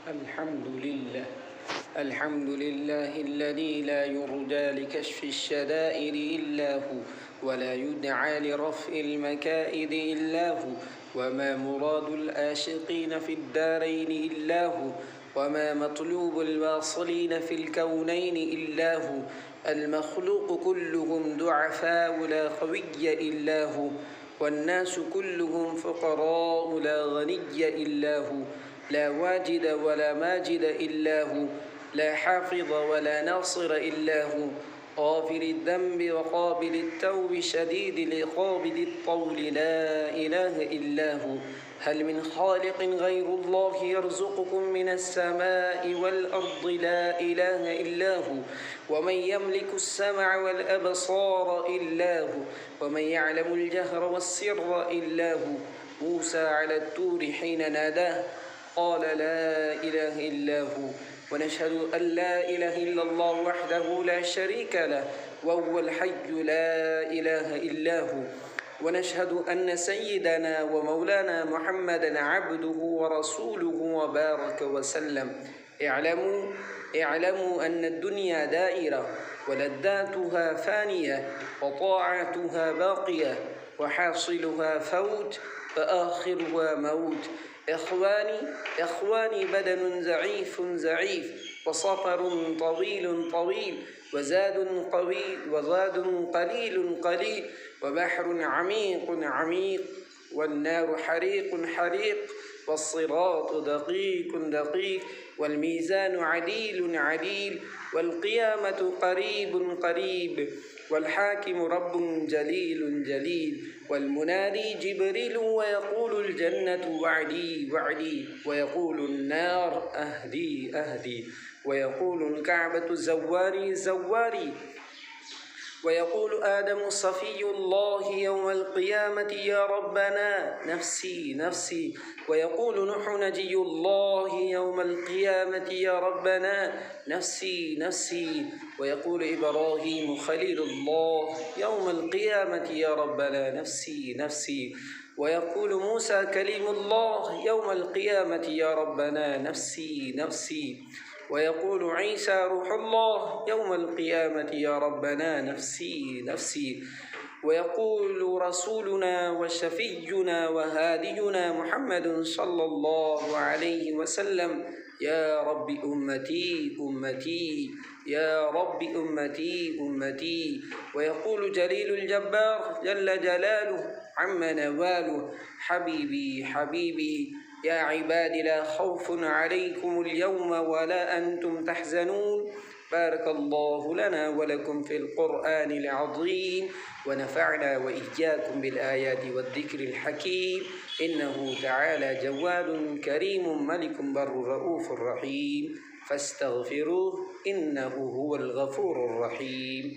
الحمد لله الذي لا يرجى لكشف الشدائد إلا هو، ولا يدعى لرفع المكائد إلا هو، وما مراد الآشقين في الدارين إلا هو، وما مطلوب الواصلين في الكونين إلا هو. المخلوق كلهم ضعفاء لا قوي إلا هو، والناس كلهم فقراء لا غني إلا هو. لا واجد ولا ماجد إلا هو، لا حافظ ولا ناصر إلا هو. غافر الذنب وقابل التوب شديد العقاب ذي الطول لا إله إلا هو. هل من خالق غير الله يرزقكم من السماء والأرض؟ لا إله إلا هو. ومن يملك السمع والأبصار إلا هو، ومن يعلم الجهر والسر إلا هو. موسى على الطور حين ناداه قال لا إله إلا هو. ونشهد أن لا إله إلا الله وحده لا شريك له، وهو الحي لا إله إلا هو. ونشهد أن سيدنا ومولانا محمدا عبده ورسوله وبارك وسلم. اعلموا أن الدنيا دائرة، ولذاتها فانية، وطاعتها باقية، وحاصلها فوت، فآخرها موت. إخواني بدن زعيف، وسفر طويل، وزاد قليل، وبحر عميق، والنار حريق، والصراط دقيق، والميزان عديل، والقيامة قريب، والحاكم رب جليل، والمنادي جبريل، ويقول الجنة وعدي، ويقول النار أهدي، ويقول الكعبة زواري، ويقول آدم صفي الله يوم القيامة يا ربنا نفسي، ويقول نوح نجي الله يوم القيامة يا ربنا نفسي، ويقول إبراهيم خليل الله يوم القيامة يا ربنا نفسي، ويقول موسى كليم الله يوم القيامة يا ربنا نفسي، ويقول عيسى روح الله يوم القيامة يا ربنا نفسي، ويقول رسولنا وشفينا وهادينا محمد صلى الله عليه وسلم يا رب أمتي، يا رب أمتي، ويقول جليل الجبار جل جلاله عم نواله حبيبي يا عباد لا خوف عليكم اليوم ولا أنتم تحزنون. بارك الله لنا ولكم في القرآن العظيم، ونفعنا وإياكم بالآيات والذكر الحكيم، إنه تعالى جواد كريم ملك بر رؤوف رحيم، فاستغفروه إنه هو الغفور الرحيم.